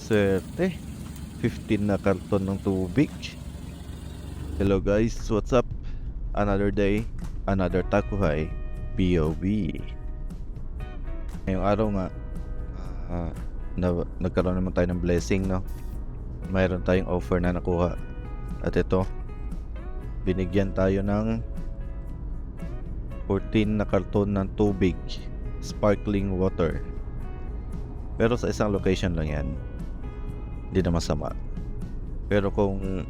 Swerte. 15 na karton ng tubig. Hello guys, what's up? Another day, another takuhay, POV. Ngayong araw nga, nagkaroon naman tayo ng blessing, no? Mayroon tayong offer na nakuha. At ito, binigyan tayo ng 14 na karton ng tubig, sparkling water. Pero sa isang location lang yan, hindi na masama. Pero kung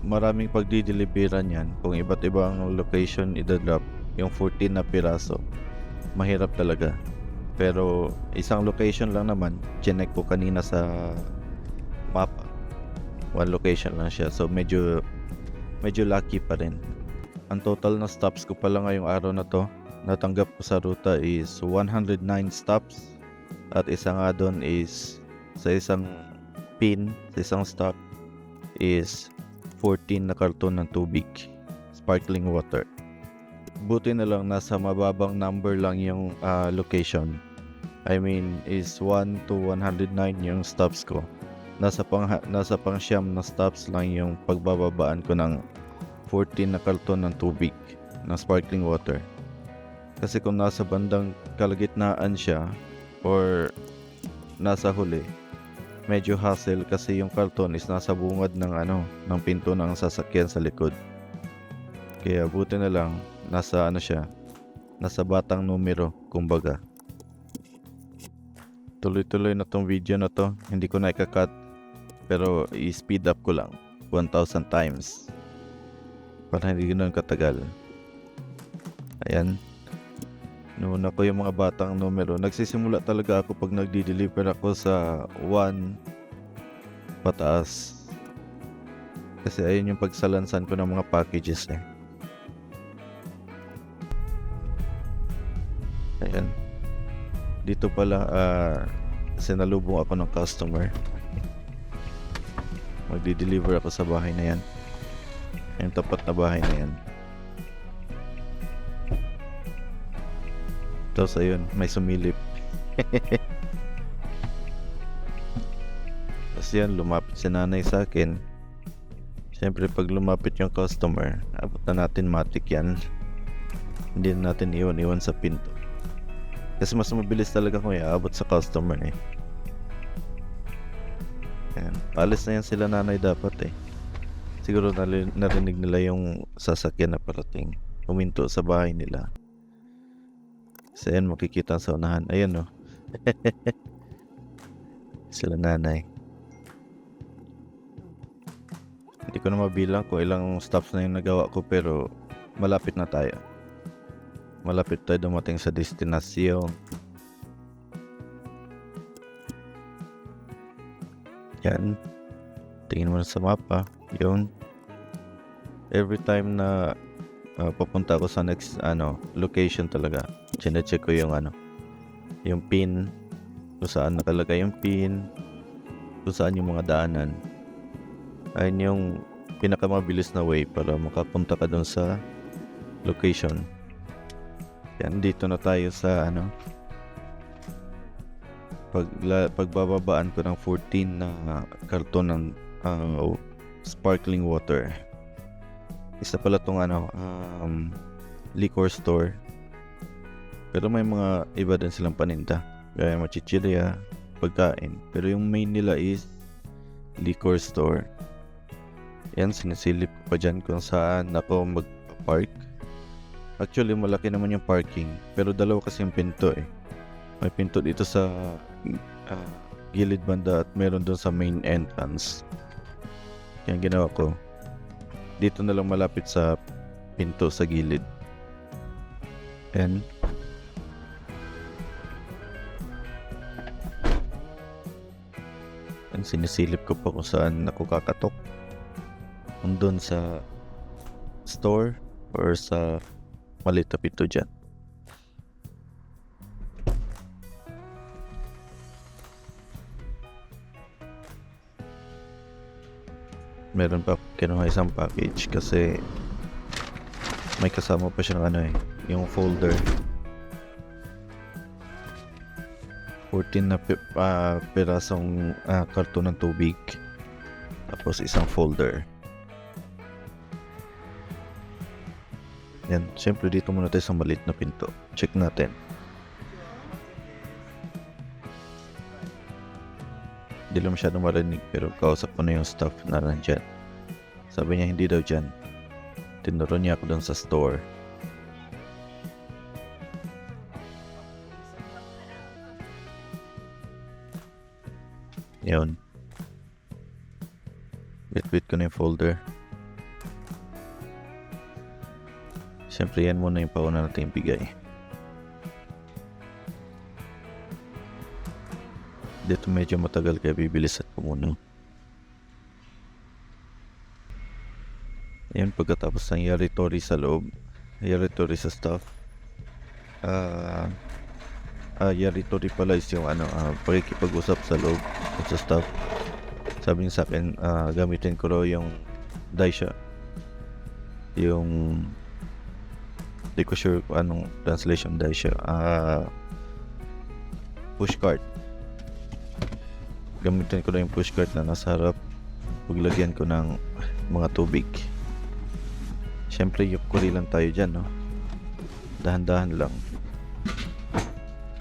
maraming pagdideliveran yan, kung iba't ibang location idadrop yung 14 na piraso, mahirap talaga. Pero isang location lang naman, chinek ko kanina sa mapa, one location lang siya, so medyo lucky pa rin. Ang total na stops ko pala ngayong araw na to, natanggap ko sa ruta is 109 stops. At isa nga doon is sa isang pin, sa isang stop is 14 na karton ng tubig, sparkling water. Buti na lang nasa mababang number lang yung location. I mean is 1 to 109 yung stops ko. Nasa pang siyam na stops lang yung pagbababaan ko ng 14 na karton ng tubig ng sparkling water. Kasi kung nasa bandang kalagitnaan siya or nasa huli, medyo hassle kasi yung karton is nasa bungad ng pinto ng sasakyan sa likod. Kaya buti na lang nasa nasa batang numero, kumbaga. Tuloy-tuloy na tong video na to, hindi ko na ika-cut, pero i-speed up ko lang 1,000 times para hindi ganoon katagal. Ayan, nuna ko yung mga batang numero. Nagsisimula talaga ako pag nagdi-deliver ako sa 1 pataas, kasi ayun yung pagsalansan ko ng mga packages eh. Ayan, dito pala sinalubong ako ng customer. Magdi-deliver ako sa bahay na yan, yung tapat na bahay na yan. Tapos ayun, may sumilip. Tapos yan, lumapit si nanay sa akin. Siyempre pag lumapit yung customer, abot na natin matik yan. Hindi na natin iwan sa pinto, kasi mas mabilis talaga kung iaabot sa customer eh. Ayan, alis na yan sila nanay dapat eh. Siguro narinig nila yung sasakyan na parating, huminto sa bahay nila. So ayan, makikita sa unahan. Ayan o. Sila nanay. Hindi ko na mabilang kung ilang stops na yung nagawa ko, pero malapit na tayo. Malapit tayo dumating sa destinasyon. Yan. Tingin mo na sa mapa. Yun. Every time na papunta ako sa next location talaga, chine-check ko yung pin, kung saan nakalagay yung pin, kung saan yung mga daanan. Ayun yung pinakamabilis na way para makapunta ka dun sa location. Yan, dito na tayo sa pagbababaan ko ng 14 na karton ng sparkling water. Isa pala tong liquor store, pero may mga iba din silang paninda, gaya chichirya, pagkain, pero yung main nila is liquor store. Yan, sinisilip ko pa dyan kung saan ako magpa-park. Actually malaki naman yung parking, pero dalawa kasi yung pinto eh. May pinto dito sa gilid banda at meron doon sa main entrance. Kaya ginawa ko, dito na lang malapit sa pinto sa gilid. And sinisilip ko pa kung saan ako kakatok, kung doon sa store or sa maliit na pinto dyan. Meron pa kinuha isang package kasi may kasama pa siyang yung folder 14 na pirasong karton ng tubig. Tapos isang folder. Yan, syempre dito muna tayo sa maliit na pinto. Check natin. Hindi lang masyadong marinig pero kausap ko na yung staff na nandyan. Sabi niya hindi daw dyan. Tinuro niya ako doon sa store. Yun. Bit-bit ko na yung folder. Siyempre yan muna yung pauna natin bigay. Dito medyo matagal kaya bibilisan ko muna. Ayan, pagkatapos ng yaritori sa loob, yaritori sa staff. Yaritori pala is yung pakikipag-usap sa loob at sa staff. Sabi niya sa akin, gamitin ko raw yung daisha. Yung di ko sure kung anong translation daisha. Pushcart. Gamitin ko na yung pushcart na nasa harap. Paglagyan ko ng mga tubig. Siyempre yukuri lang tayo dyan, no? Dahan-dahan lang.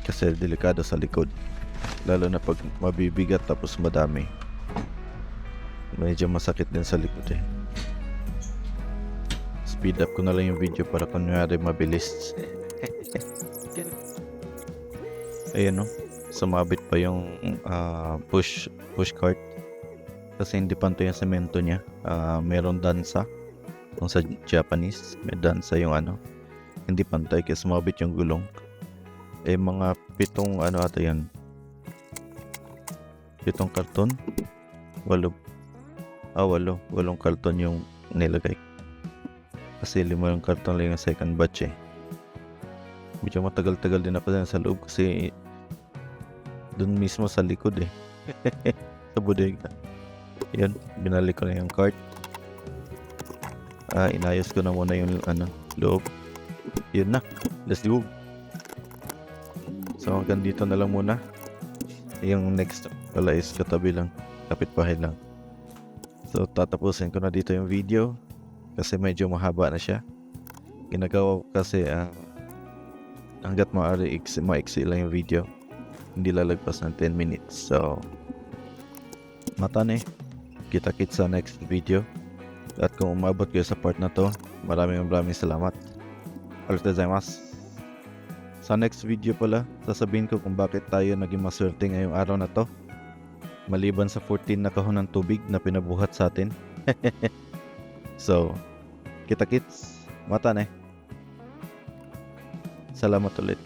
Kasi delikado sa likod. Lalo na pag mabibigat tapos madami. Medyo masakit din sa likod eh. Speed up ko na lang yung video para kunyari mabilis. Ayan, no? Sumabit pa yung push cart kasi hindi pantay yung semento niya. Meron dansa kung sa Japanese may dansa yung hindi pantay kaya sumabit yung gulong. Mga 7 ata yan, 7 karton, 8 karton yung nilagay kasi 5 yung karton lang yung second batch eh. Medyo matagal-tagal din ako dyan sa loob kasi dun mismo sa likod eh. Sa bodega. Yan, binalik ko na yung cart. Inayos ko na muna yung loob. Yun na, let's go. So hanggang dito na lang muna. Yung next pala is katabi lang, kapitbahay lang. So tatapusin ko na dito yung video kasi medyo mahaba na siya. Ginagawa ko kasi hanggat maaari maiksi lang yung video, hindi lalagpas ng 10 minutes. So matane, kita-kits sa next video. At kung umabot kayo sa part na to, maraming salamat. Arigatou gozaimasu. Sa next video pala, sasabihin ko kung bakit tayo naging maswerte ngayong araw na to, maliban sa 14 na kahon ng tubig na pinabuhat sa atin. So kita-kits, matane. Salamat ulit.